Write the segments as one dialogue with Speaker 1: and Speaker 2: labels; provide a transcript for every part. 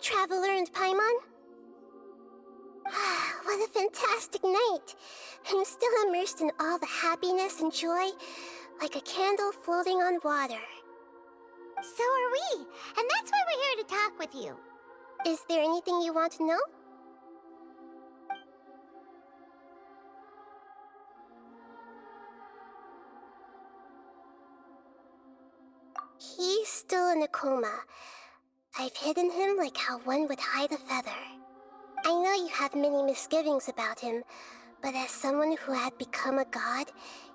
Speaker 1: Traveler and Paimon. What a fantastic night! I'm still immersed in all the happiness and joy, like a candle floating on water.
Speaker 2: So are we, and that's why we're here to talk with you.
Speaker 1: Is there anything you want to know? He's still in a coma. I've hidden him like how one would hide a feather. I know you have many misgivings about him, but as someone who had become a god,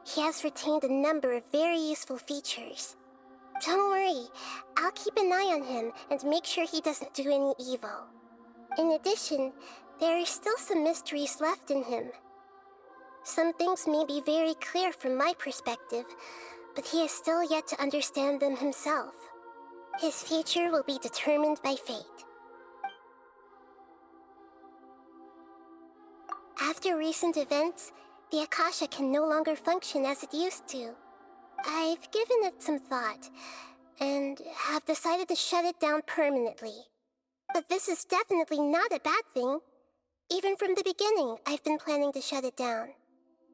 Speaker 1: he has retained a number of very useful features. Don't worry, I'll keep an eye on him and make sure he doesn't do any evil. In addition, there are still some mysteries left in him. Some things may be very clear from my perspective, but he has still yet to understand them himself. His future will be determined by fate. After recent events, the Akasha can no longer function as it used to. I've given it some thought, and have decided to shut it down permanently. But this is definitely not a bad thing. Even from the beginning, I've been planning to shut it down.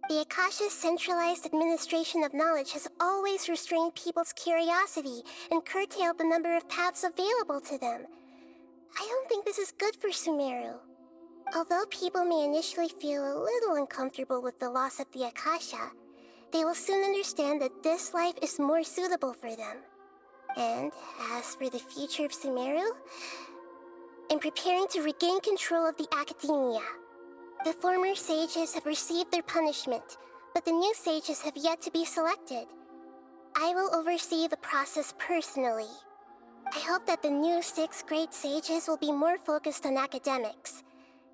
Speaker 1: The Akasha's centralized administration of knowledge has always restrained people's curiosity and curtailed the number of paths available to them. I don't think this is good for Sumeru. Although people may initially feel a little uncomfortable with the loss of the Akasha, they will soon understand that this life is more suitable for them. And as for the future of Sumeru, I'm preparing to regain control of the academia. The former sages have received their punishment, but the new sages have yet to be selected. I will oversee the process personally. I hope that the new 6th grade sages will be more focused on academics.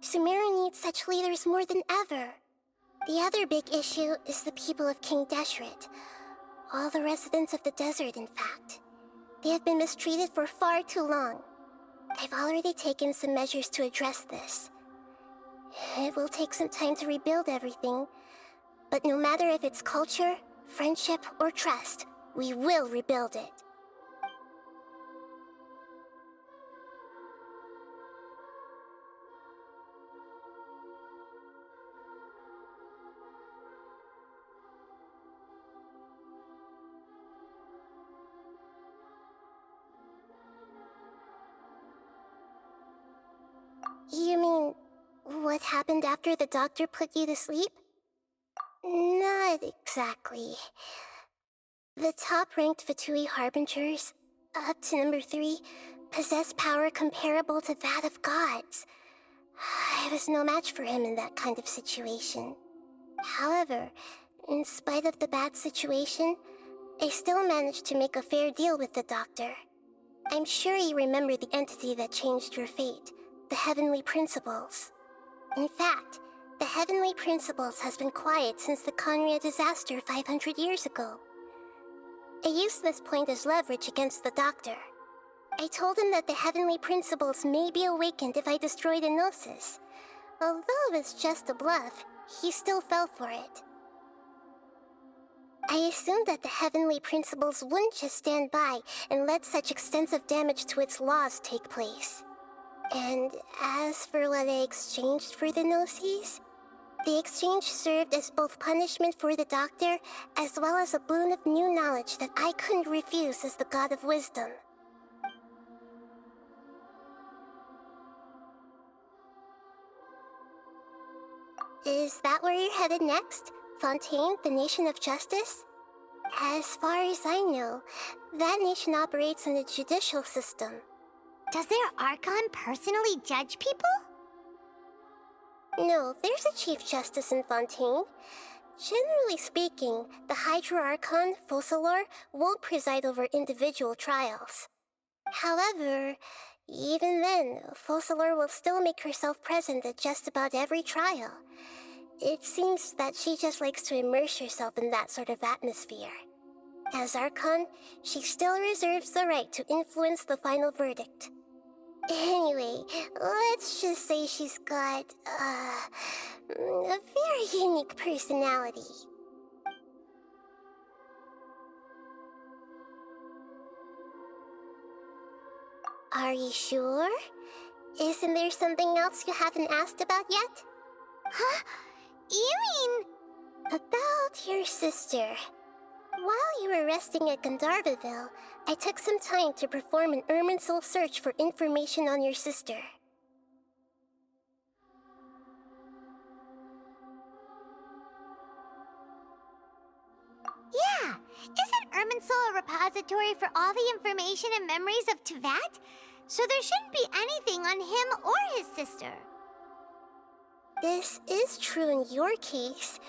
Speaker 1: Sumeru needs such leaders more than ever. The other big issue is the people of King Deshret. All the residents of the desert, in fact. They have been mistreated for far too long. I've already taken some measures to address this. It will take some time to rebuild everything, but no matter if it's culture, friendship, or trust, we will rebuild it. You mean, what happened after the doctor put you to sleep? Not exactly. The top-ranked Fatui Harbingers, up to number 3, possess power comparable to that of gods. I was no match for him in that kind of situation. However, in spite of the bad situation, I still managed to make a fair deal with the doctor. I'm sure you remember the entity that changed your fate, the Heavenly Principles. In fact, the Heavenly Principles has been quiet since the Conria disaster 500 years ago. I used this point as leverage against the doctor. I told him that the Heavenly Principles may be awakened if I destroy the Gnosis. Although it was just a bluff, he still fell for it. I assumed that the Heavenly Principles wouldn't just stand by and let such extensive damage to its laws take place. And as for what I exchanged for the Gnosis, the exchange served as both punishment for the doctor, as well as a boon of new knowledge that I couldn't refuse as the God of Wisdom. Is that where you're headed next? Fontaine, the Nation of Justice? As far as I know, that nation operates in a judicial system.
Speaker 2: Does their Archon personally judge people?
Speaker 1: No, there's a Chief Justice in Fontaine. Generally speaking, the Hydra Archon, Focalor, won't preside over individual trials. However, even then, Focalor will still make herself present at just about every trial. It seems that she just likes to immerse herself in that sort of atmosphere. As Archon, she still reserves the right to influence the final verdict. Anyway, let's just say she's got, a very unique personality. Are you sure? Isn't there something else you haven't asked about yet?
Speaker 2: Huh? You mean...
Speaker 1: About your sister. While you were resting at Gandharvaville, I took some time to perform an Irminsul search for information on your sister.
Speaker 2: Yeah, isn't Irminsul a repository for all the information and memories of Teyvat? So there shouldn't be anything on him or his sister.
Speaker 1: This is true in your case.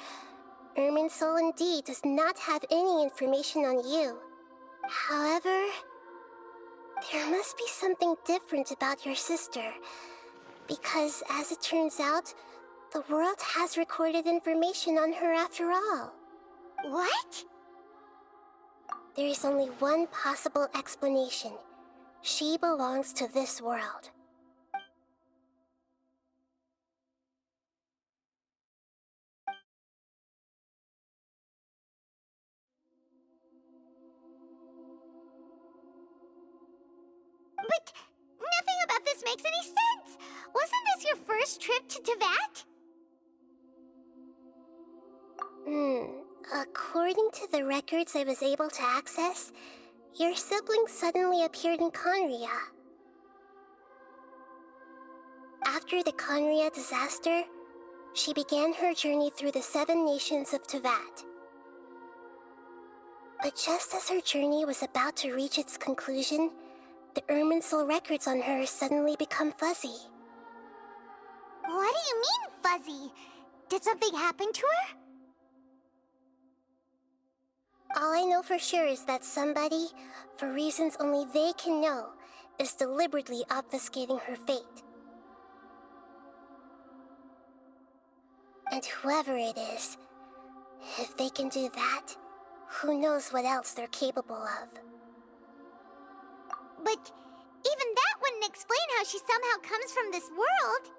Speaker 1: Irminsul indeed does not have any information on you. However, there must be something different about your sister. Because, as it turns out, the world has recorded information on her after all.
Speaker 2: What?
Speaker 1: There is only one possible explanation. She belongs to this world.
Speaker 2: But nothing about this makes any sense! Wasn't this your first trip to Teyvat?
Speaker 1: According to the records I was able to access, your sibling suddenly appeared in Conria. After the Conria disaster, she began her journey through the 7 nations of Teyvat. But just as her journey was about to reach its conclusion, the Irminsul records on her suddenly become fuzzy.
Speaker 2: What do you mean, fuzzy? Did something happen to her?
Speaker 1: All I know for sure is that somebody, for reasons only they can know, is deliberately obfuscating her fate. And whoever it is, if they can do that, who knows what else they're capable of.
Speaker 2: But even that wouldn't explain how she somehow comes from this world.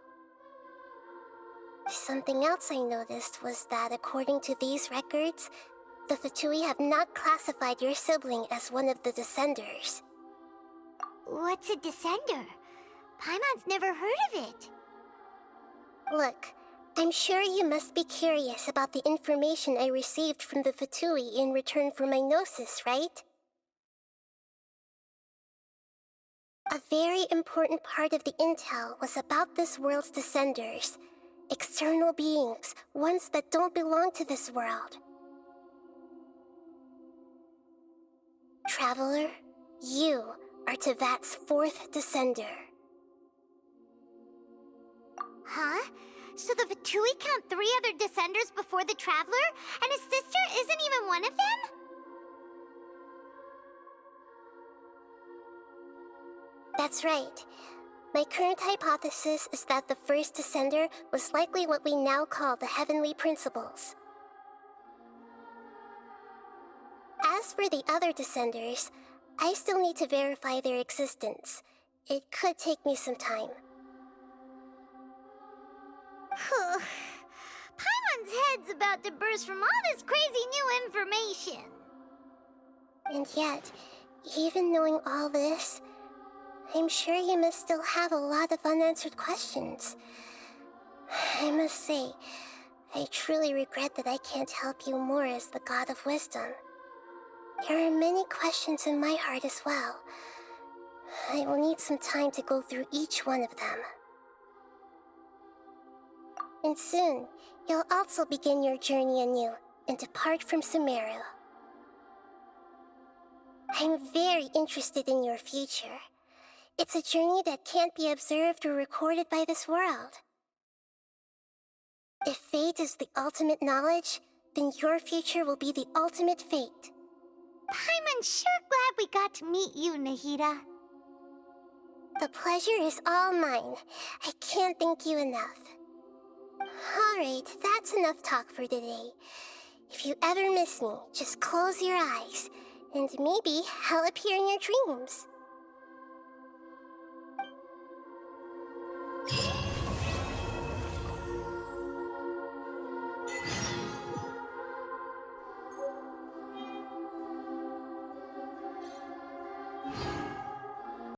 Speaker 1: Something else I noticed was that according to these records, the Fatui have not classified your sibling as one of the Descenders.
Speaker 2: What's a Descender? Paimon's never heard of it.
Speaker 1: Look, I'm sure you must be curious about the information I received from the Fatui in return for my gnosis, right? A very important part of the intel was about this world's Descenders. External beings, ones that don't belong to this world. Traveler, you are Teyvat's 4th Descender.
Speaker 2: Huh? So the Fatui count 3 other Descenders before the Traveler, and his sister isn't even one of them?
Speaker 1: That's right. My current hypothesis is that the first Descender was likely what we now call the Heavenly Principles. As for the other Descenders, I still need to verify their existence. It could take me some time.
Speaker 2: Paimon's head's about to burst from all this crazy new information.
Speaker 1: And yet, even knowing all this, I'm sure you must still have a lot of unanswered questions. I must say, I truly regret that I can't help you more as the God of Wisdom. There are many questions in my heart as well. I will need some time to go through each one of them. And soon, you'll also begin your journey anew and depart from Sumeru. I'm very interested in your future. It's a journey that can't be observed or recorded by this world. If fate is the ultimate knowledge, then your future will be the ultimate fate.
Speaker 2: Paimon's sure glad we got to meet you, Nahida.
Speaker 1: The pleasure is all mine. I can't thank you enough. Alright, that's enough talk for today. If you ever miss me, just close your eyes, and maybe I'll appear in your dreams.